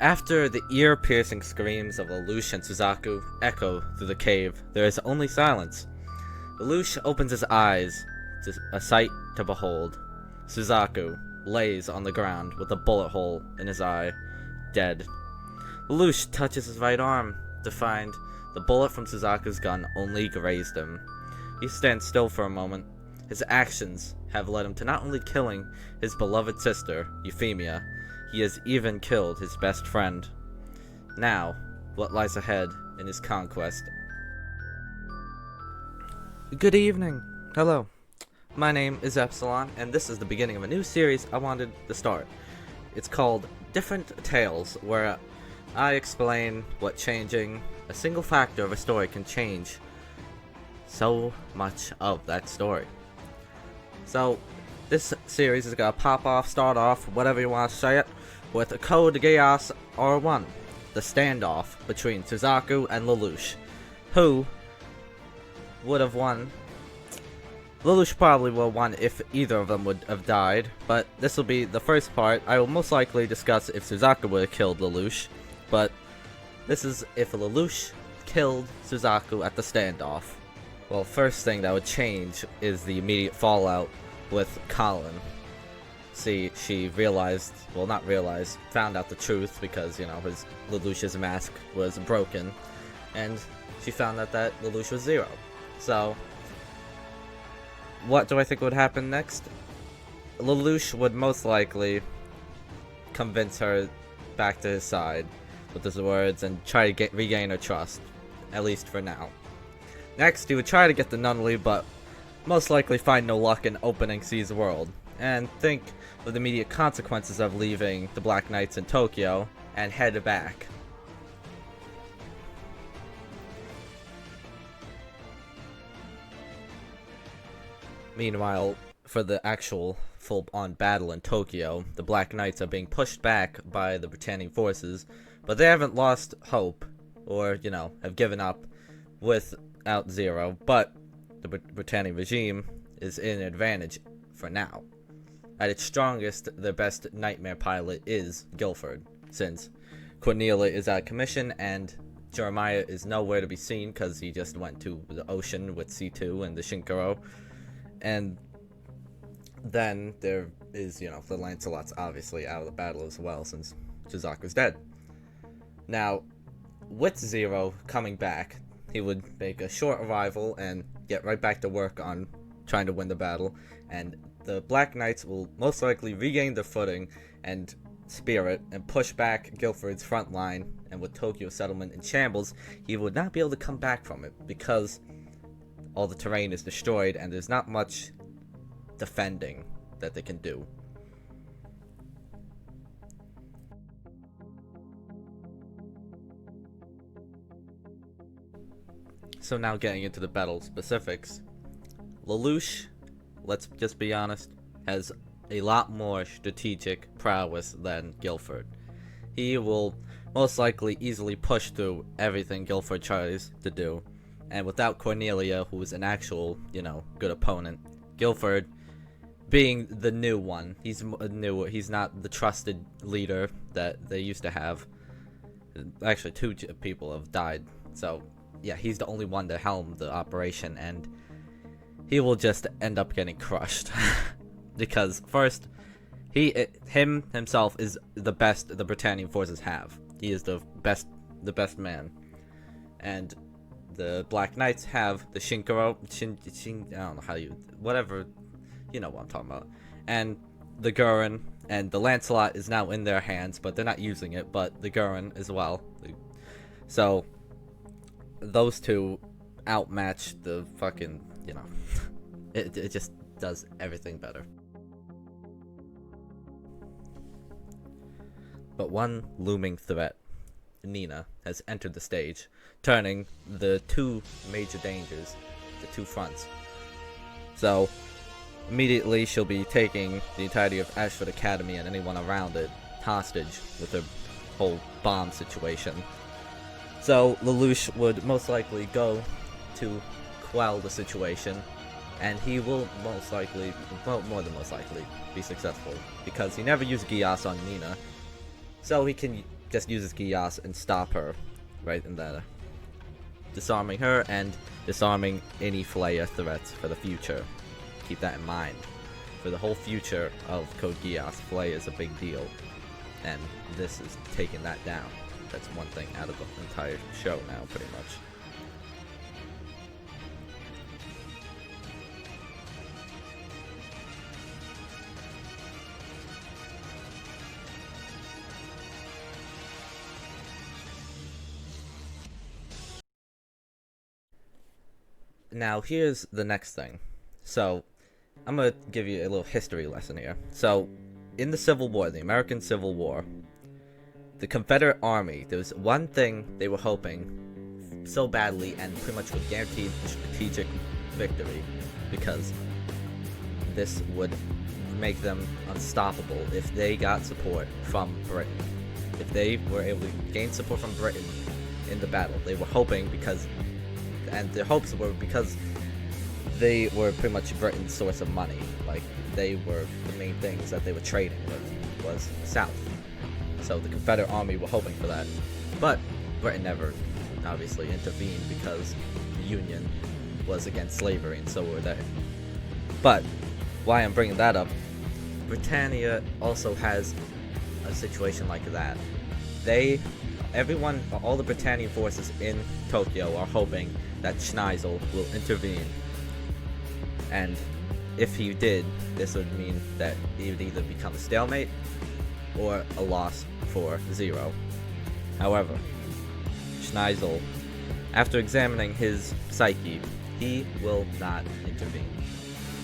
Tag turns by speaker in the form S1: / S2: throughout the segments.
S1: After the ear-piercing screams of Lelouch and Suzaku echo through the cave, there is only silence. Lelouch opens his eyes, a sight to behold. Suzaku lays on the ground with a bullet hole in his eye, dead. Lelouch touches his right arm to find the bullet from Suzaku's gun only grazed him. He stands still for a moment. His actions have led him to not only killing his beloved sister, Euphemia, he has even killed his best friend. Now, what lies ahead in his conquest? Good evening. Hello. My name is Epsilon, and this is the beginning of a new series I wanted to start. It's called Different Tales, where I explain what changing a single factor of a story can change so much of that story. So, this series is gonna start off, whatever you want to say it, with a Code Geass R1, the standoff between Suzaku and Lelouch. Who would have won? Lelouch probably would have won if either of them would have died, but this will be the first part. I will most likely discuss if Suzaku would have killed Lelouch, but this is if Lelouch killed Suzaku at the standoff. Well, first thing that would change is the immediate fallout with Colin. See, she found out the truth because, Lelouch's mask was broken, and she found out that Lelouch was Zero. So, what do I think would happen next? Lelouch would most likely convince her back to his side with his words and try to regain her trust, at least for now. Next, he would try to get the Nunnery, but most likely find no luck in opening C's world, and think of the immediate consequences of leaving the Black Knights in Tokyo and head back. Meanwhile, for the actual full-on battle in Tokyo, the Black Knights are being pushed back by the Britannian forces, but they haven't lost hope, or, have given up without Zero, but the Britannian regime is in an advantage for now. At its strongest, their best nightmare pilot is Guilford, since Cornelia is out of commission and Jeremiah is nowhere to be seen because he just went to the ocean with C2 and the Shinkaro. And then there is, the Lancelot's obviously out of the battle as well since Suzaku's dead. Now, with Zero coming back, he would make a short arrival and get right back to work on trying to win the battle, and the Black Knights will most likely regain their footing and spirit and push back Guilford's front line, and with Tokyo settlement in shambles, he would not be able to come back from it because all the terrain is destroyed and there's not much defending that they can do. So now getting into the battle specifics, Lelouch, let's just be honest, has a lot more strategic prowess than Guilford. He will most likely easily push through everything Guilford tries to do, and without Cornelia, who is an actual, good opponent, Guilford being the new one, he's not the trusted leader that they used to have. Actually, two people have died, so yeah, he's the only one to helm the operation, and he will just end up getting crushed. Because first, himself is the best the Britannian forces have. He is the best man. And the Black Knights have the Shinkaro, I don't know how whatever, you know what I'm talking about. And the Gurren, and the Lancelot is now in their hands, but they're not using it, but the Gurren as well. So, those two outmatch the fucking, it just does everything better. But one looming threat, Nina, has entered the stage, turning the two major dangers to two fronts. So, immediately she'll be taking the entirety of Ashford Academy and anyone around it hostage with her whole bomb situation. So, Lelouch would most likely go to quell the situation, and he will most likely, more than most likely, be successful, because he never used Geass on Nina, so he can just uses Geass and stop her right in there, disarming her and disarming any Flaya threats for the future. Keep that in mind. For the whole future of Code Geass, Flaya is a big deal, and this is taking that down. That's one thing out of the entire show now, pretty much. Now, here's the next thing. So, I'm gonna give you a little history lesson here. So, in the Civil War, the American Civil War, the Confederate Army, there was one thing they were hoping so badly and pretty much would guarantee the strategic victory, because this would make them unstoppable if they got support from Britain. If they were able to gain support from Britain in the battle, they were hoping and their hopes were because they were pretty much Britain's source of money. Like, they were the main things that they were trading with was the South. So the Confederate Army were hoping for that. But Britain never, obviously, intervened because the Union was against slavery, and so were they. But why I'm bringing that up, Britannia also has a situation like that. All the Britannian forces in Tokyo are hoping that Schneisel will intervene. And if he did, this would mean that he would either become a stalemate or a loss for Zero. However, Schneisel, after examining his psyche, he will not intervene.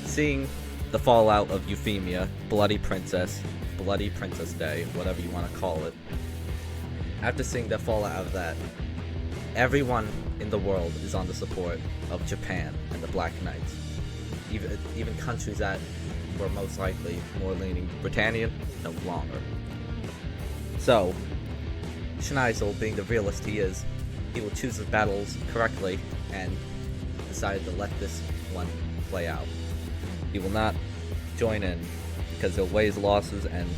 S1: Seeing the fallout of Euphemia, Bloody Princess Day, whatever you want to call it, after seeing the fallout of that, everyone in the world is on the support of Japan and the Black Knights. Even countries that were most likely more leaning Britannian, no longer. So, Schneisel, being the realist he is, he will choose his battles correctly and decide to let this one play out. He will not join in because he'll weigh his losses, and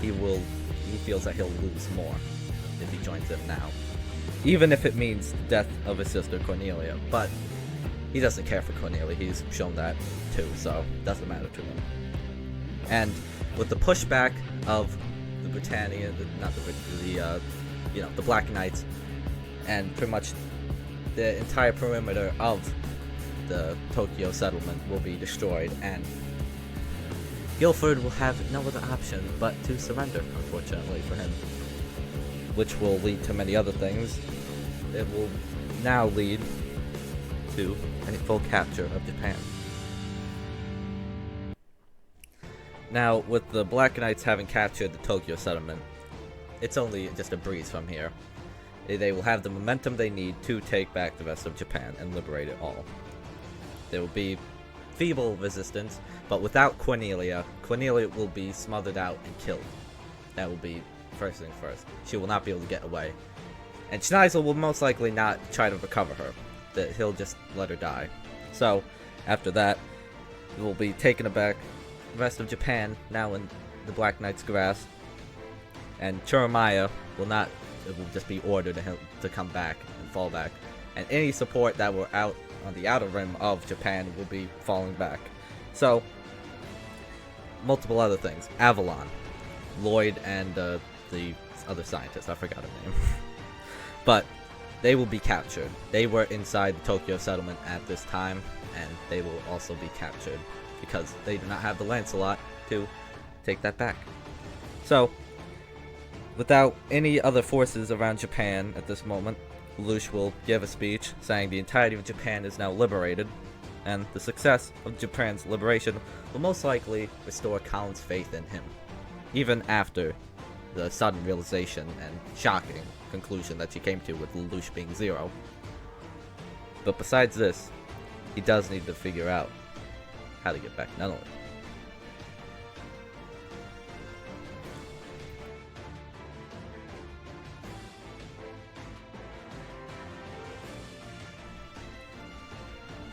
S1: he feels that he'll lose more if he joins them now, even if it means the death of his sister Cornelia. But he doesn't care for Cornelia, he's shown that too, so it doesn't matter to him. And with the pushback of the Britannia, the Black Knights, and pretty much the entire perimeter of the Tokyo settlement will be destroyed, and Guilford will have no other option but to surrender, unfortunately for him, which will lead to many other things. It will now lead to a full capture of Japan. Now, with the Black Knights having captured the Tokyo settlement, it's only just a breeze from here. They will have the momentum they need to take back the rest of Japan and liberate it all. There will be feeble resistance, but without Cornelia will be smothered out and killed. That will be first thing first. She will not be able to get away. And Schneisel will most likely not try to recover her. That he'll just let her die. So, after that, it will be taken aback. The rest of Japan now in the Black Knight's grasp. And Churumaya will just be ordered to come back and fall back. And any support that were out on the outer rim of Japan will be falling back. So, multiple other things. Avalon, Lloyd, and the other scientist, I forgot her name. But they will be captured. They were inside the Tokyo settlement at this time, and they will also be captured because they do not have the Lancelot to take that back. So, without any other forces around Japan at this moment, Lelouch will give a speech saying the entirety of Japan is now liberated, and the success of Japan's liberation will most likely restore Colin's faith in him, even after the sudden realization and shocking conclusion that he came to with Lelouch being Zero. But besides this, he does need to figure out how to get back Nunnery.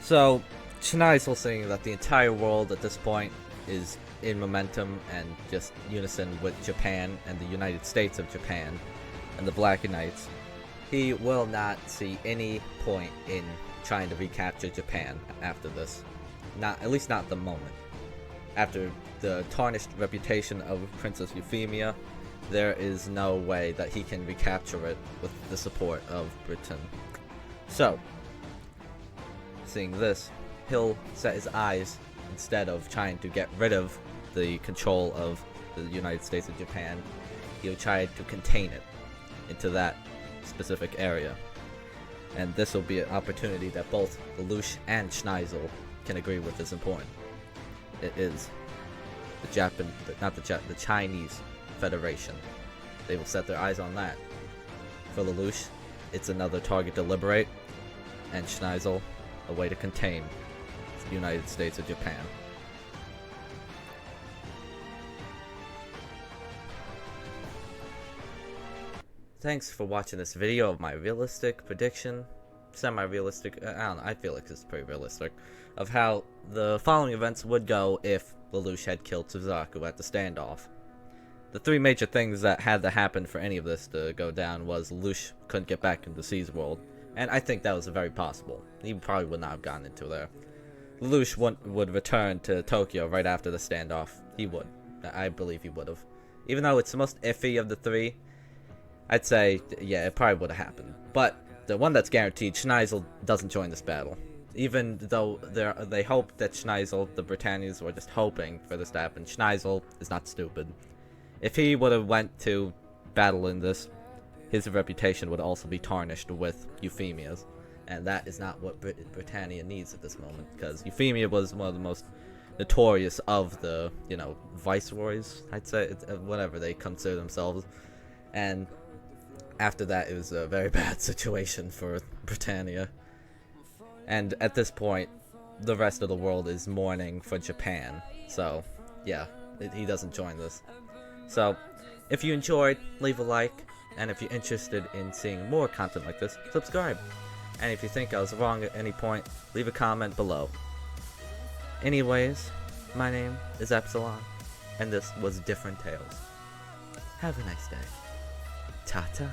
S1: So, Schneisel saying that the entire world at this point is in momentum and just unison with Japan and the United States of Japan, and the Black Knights, he will not see any point in trying to recapture Japan after this. At least not at the moment. After the tarnished reputation of Princess Euphemia, there is no way that he can recapture it with the support of Britain. So, seeing this, he'll set his eyes, instead of trying to get rid of the control of the United States of Japan, he'll try to contain it into that specific area. And this will be an opportunity that both Lelouch and Schneisel can agree with is important. It is the Chinese Federation. They will set their eyes on that. For Lelouch, it's another target to liberate, and Schneisel, a way to contain the United States of Japan. Thanks for watching this video of my realistic prediction, semi-realistic, I don't know, I feel like it's pretty realistic, of how the following events would go if Lelouch had killed Suzaku at the standoff. The three major things that had to happen for any of this to go down was Lelouch couldn't get back into C's world, and I think that was very possible. He probably would not have gotten into there. Lelouch would return to Tokyo right after the standoff. He would. I believe he would have. Even though it's the most iffy of the three, I'd say, yeah, it probably would have happened. But the one that's guaranteed, Schneisel doesn't join this battle. Even though they hope that Schneisel, the Britannians, were just hoping for this to happen, Schneisel is not stupid. If he would have went to battle in this, his reputation would also be tarnished with Euphemia's. And that is not what Britannia needs at this moment, because Euphemia was one of the most notorious of the, viceroys, I'd say, whatever they consider themselves. And after that, it was a very bad situation for Britannia. And at this point, the rest of the world is mourning for Japan. So, yeah, he doesn't join this. So, if you enjoyed, leave a like. And if you're interested in seeing more content like this, subscribe. And if you think I was wrong at any point, leave a comment below. Anyways, my name is Epsilon, and this was Different Tales. Have a nice day. Ta-ta.